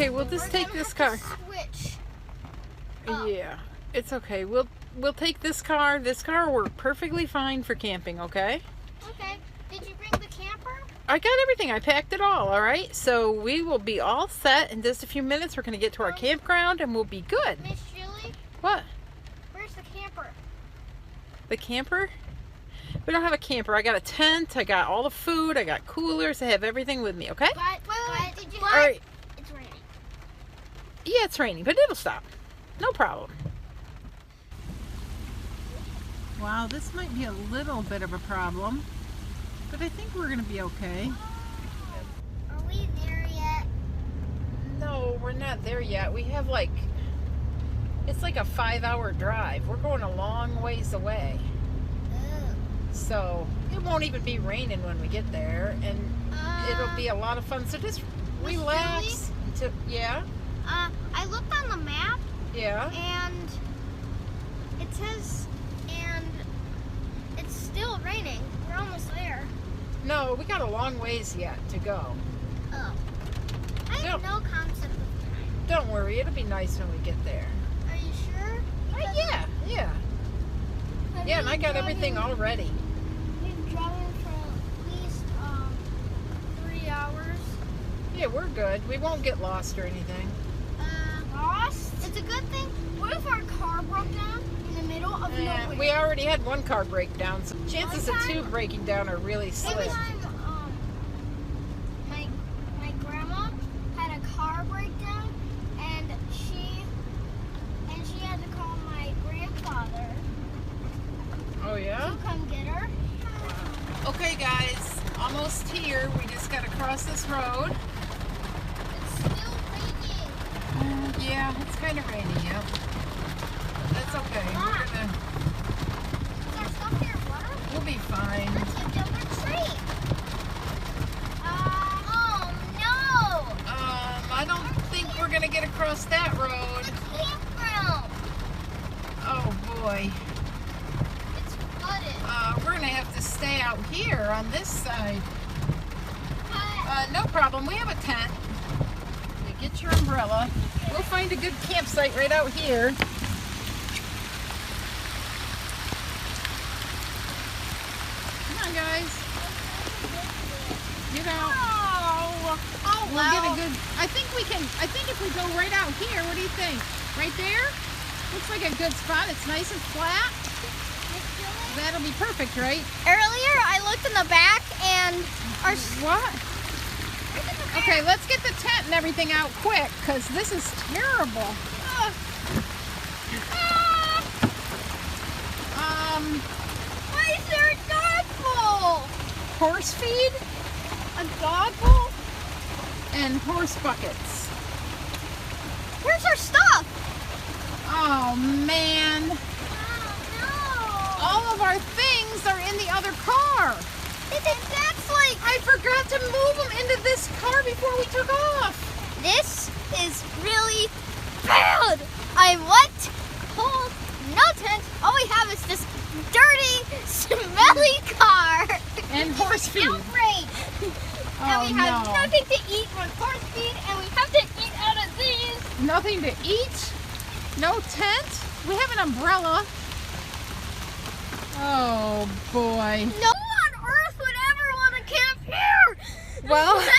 Okay, we'll just take this car. Switch. Yeah, it's okay. We'll take this car. This car will work perfectly fine for camping, okay? Okay. Did you bring the camper? I got everything. I packed it all right? So we will be all set in just a few minutes. We're going to get to our campground and we'll be good. Miss Julie, What? where's the camper? The camper? We don't have a camper. I got a tent. I got all the food. I got coolers. I have everything with me, okay? Wait. Did you All right. It's raining. Yeah, it's raining, but it'll stop. No problem. Wow, this might be a little bit of a problem, but I think we're going to be okay. Are we there yet? No, we're not there yet. We have it's like a 5-hour drive. We're going a long ways away. Ugh. So it won't even be raining when we get there, and it'll be a lot of fun. So just Miss relax. Yeah? I looked on the map Yeah? and it says, and it's still raining. We're almost there. No, we got a long ways yet to go. Oh. I have no concept of time. Don't worry, it'll be nice when we get there. Are you sure? Yeah. Yeah, and I got everything all ready. We've driven for at least 3 hours. Yeah, we're good. We won't get lost or anything. Lost? It's a good thing. What if our car broke down in the middle of nowhere? We already had one car break down, so chances of two breaking down are really slim. Every time my grandma had a car breakdown, and she had to call my grandfather Oh yeah? to come get her. Okay guys, almost here. We just gotta cross this road. It's still raining. Yeah, it's kind of rainy, yeah. That's okay. Is our stuff here water? We'll be fine. Let's get down the train. Oh no! I don't think we're gonna get across that road. The campground. Oh boy. It's flooded. We're gonna have to stay out here on this side. No problem. We have a tent. You get your umbrella. We'll find a good campsite right out here. Come on, guys. Get out. Oh We'll get a good. I think if we go right out here, what do you think? Right there? Looks like a good spot. It's nice and flat. That'll be perfect, right? Earlier, I looked in the back and our. What? Okay, let's get the tent and everything out quick, because this is terrible. Why is there a dog bowl? Horse feed A dog bowl? and horse buckets. Where's our stuff? Oh man, Oh all of our things are in the other car. no! That's like. I forgot to move them into this car before we took off. This is really bad. I'm wet, cold, no tent. All we have is this dirty, smelly car. And horse feed. Outrage. And Oh we have no. nothing to eat but horse feed, and we have to eat out of these. Nothing to eat. No tent. We have an umbrella. Oh boy. No one on earth would ever want to camp here. Well, Whoever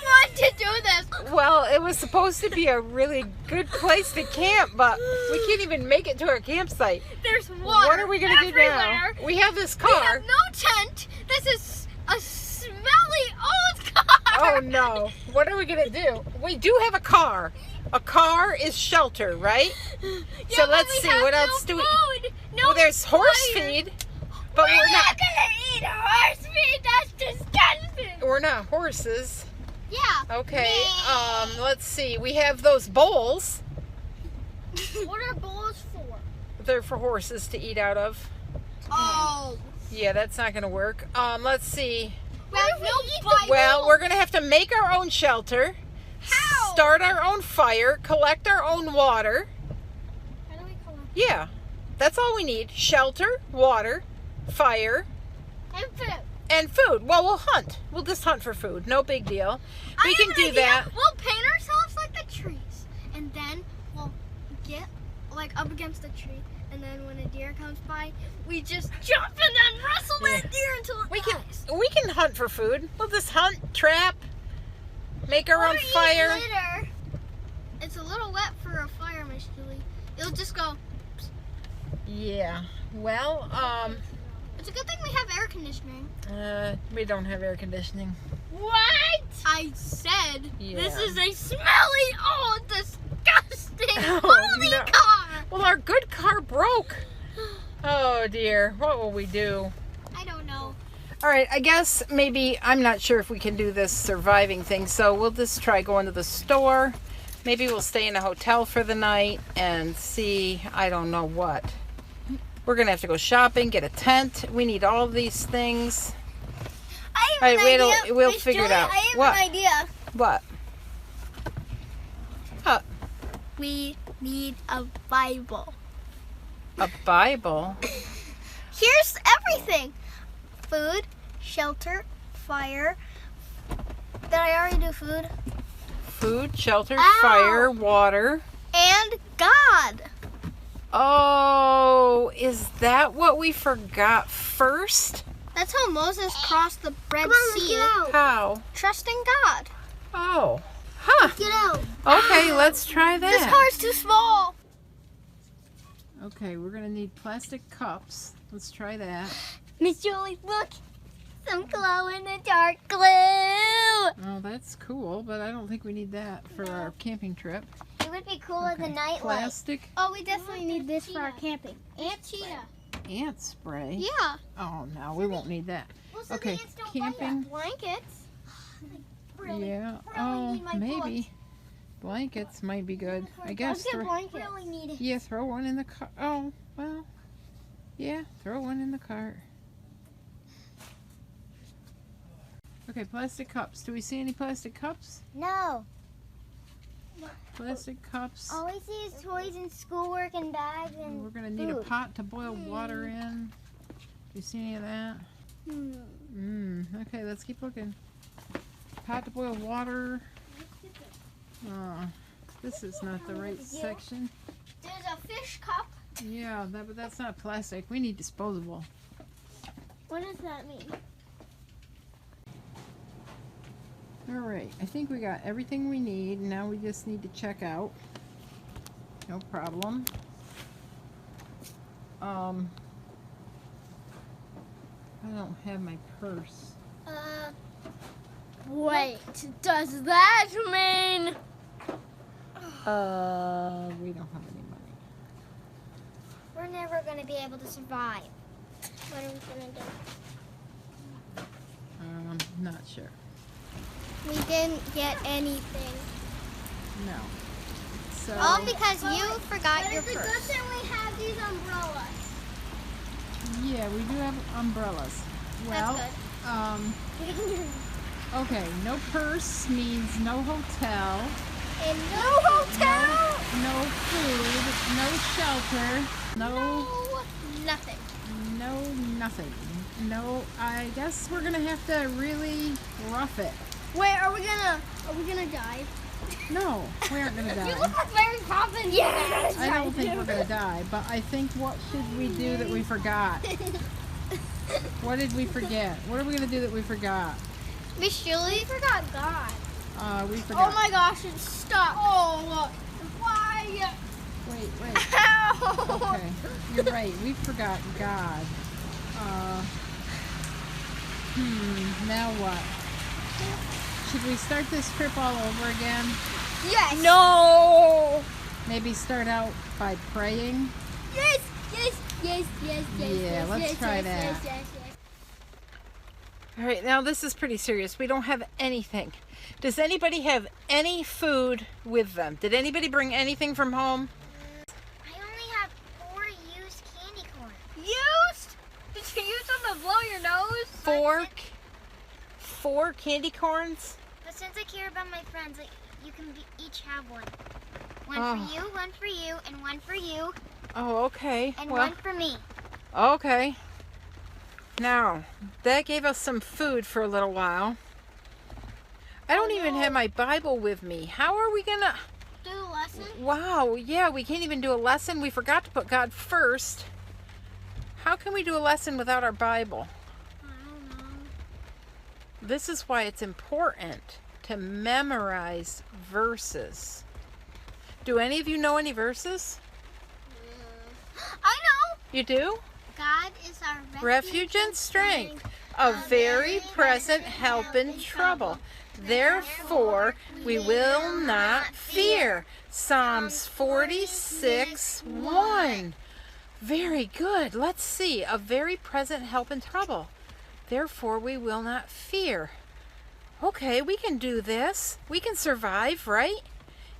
wanted to do this? well, it was supposed to be a really good place to camp, but we can't even make it to our campsite. There's water. What are we going to do now? everywhere. We have this We car. have no tent. This is a smelly old car. Oh no. What are we going to do? We do have a car. A car is shelter, right? Yeah, So but let's we see, have what no else do we- food, no Well, there's horse fire. feed, but We're we're not. gonna eat horse feed. That's disgusting. We're not horses. Yeah. Okay. Let's see. We have those bowls. What are bowls for? They're for horses to eat out of. Oh. Yeah, that's not going to work. Let's see. We have no Bible. Well, we're going to have to make our own shelter, How? start our own fire, collect our own water. How do we collect? Yeah, that's all we need. Shelter, water, fire. And And food. Well, we'll hunt. We'll just hunt for food. No big deal. We I can have an do idea. that. We'll paint ourselves like the trees, and then we'll get like up against the tree, and then when a deer comes by, we just jump and then wrestle that deer until it dies. We can hunt for food. We'll just hunt, trap, make our own Or eat fire. later. It's a little wet for a fire, Miss Julie. It'll just go. Yeah. Well, It's a good thing we have air conditioning. we don't have air conditioning. What? I said Yeah. this is a smelly, disgusting, Oh, moldy no. car. Well, our good car broke. Oh dear. What will we do? I don't know. All right, I guess maybe, I'm not sure if we can do this surviving thing, so we'll just try going to the store. Maybe we'll stay in a hotel for the night and see, I don't know what. We're going to have to go shopping, get a tent. We need all these things. I have All right, an idea. we'll Miss figure it Julie, out. I have What? an idea. What? We need a Bible. A Bible? Here's everything: food, shelter, fire. Did I already do food? Food, shelter, Ow. fire, water. And God. Oh, is that what we forgot first? That's how Moses crossed the Red Sea. How? Trusting God. Oh. Huh. Get out. Okay, let's try that. This car's too small. Okay, we're gonna need plastic cups. Let's try that. Miss Julie, look. Some glow in the dark glue. Oh, that's cool, but I don't think we need that for our camping trip. It would be cool as a Okay, night light. plastic Oh, we definitely need this for our camping. Ant cheetah. ant spray. Yeah. Oh no, we won't need that. Okay, camping. Blankets. Yeah. really Oh, need my maybe blankets might be good. I guess. Let's get blankets. Really need it. Yeah, throw one in the car. Oh, well. Yeah, throw one in the cart. Okay, plastic cups. Do we see any plastic cups? No. Plastic cups. All we see is toys and schoolwork and bags and We're gonna need a food. pot to boil water in. Do you see any of that? Okay, let's keep looking. Pot to boil water. This is not the right section. There's a fish cup. Yeah, but that's not plastic. We need disposable. What does that mean? All right, I think we got everything we need. Now we just need to check out. No problem. I don't have my purse. Wait, does that mean? We don't have any money. We're never going to be able to survive. What are we going to do? Not sure. We didn't get anything. No. So. All because you forgot your purse. But it's a good thing we have these umbrellas. Yeah, we do have umbrellas. Well, That's good. Okay, no purse means no hotel, And no hotel. no food, no shelter, No nothing. no nothing. No, I guess we're gonna have to really rough it. Wait, are we gonna die? No, we aren't gonna You die. look like Mary Poppins. Yes. I don't think we're gonna die, but I think what should we do that we forgot? What did we forget? What are we gonna do that we forgot? Miss Julie, we forgot God. We forgot. Oh my gosh, it's stuck. Oh, look. Why? Wait. Ow. Okay, you're right. We forgot God. Now what? Should we start this trip all over again? Yes. No. Maybe start out by praying? Yes. Yeah, let's try that. Yes. All right, now this is pretty serious. We don't have anything. Does anybody have any food with them? Did anybody bring anything from home? I only have 4 used candy corn. Used? Did you use them to blow your nose? Four candy corns? But since I care about my friends, you can each have one. One Oh. for you, one for you, and one for you, Oh, okay. and Well, one for me. okay. Now, that gave us some food for a little while. I don't even have my Bible with me. How are we gonna... Do the lesson? Wow, yeah, we can't even do a lesson. We forgot to put God first. How can we do a lesson without our Bible? I don't know. This is why it's important to memorize verses. Do any of you know any verses? I know. You do? God is our Refuge and strength, a very present help in trouble. Therefore, we will not fear. Psalms 46:1. Very good. Let's see. A very present help in trouble. Therefore, we will not fear. Okay, we can do this. We can survive, right?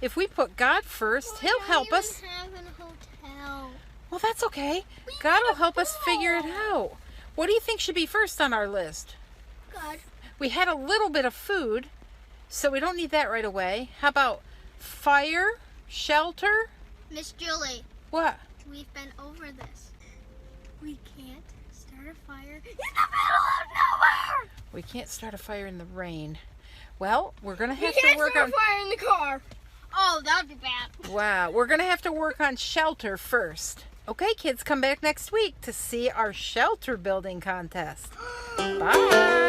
If we put God first, He'll help us. Have a hotel. Well, that's okay. God will help us figure it out. What do you think should be first on our list? God. We had a little bit of food, so we don't need that right away. How about fire, shelter? Miss Julie, What? we've been over this. We can't start a fire in the middle of nowhere. We can't start a fire in the rain. Well, we're going to We have can't to work start on... a fire in the car. Oh, that would be bad. Wow, we're going to have to work on shelter first. Okay, kids, come back next week to see our shelter building contest. Bye.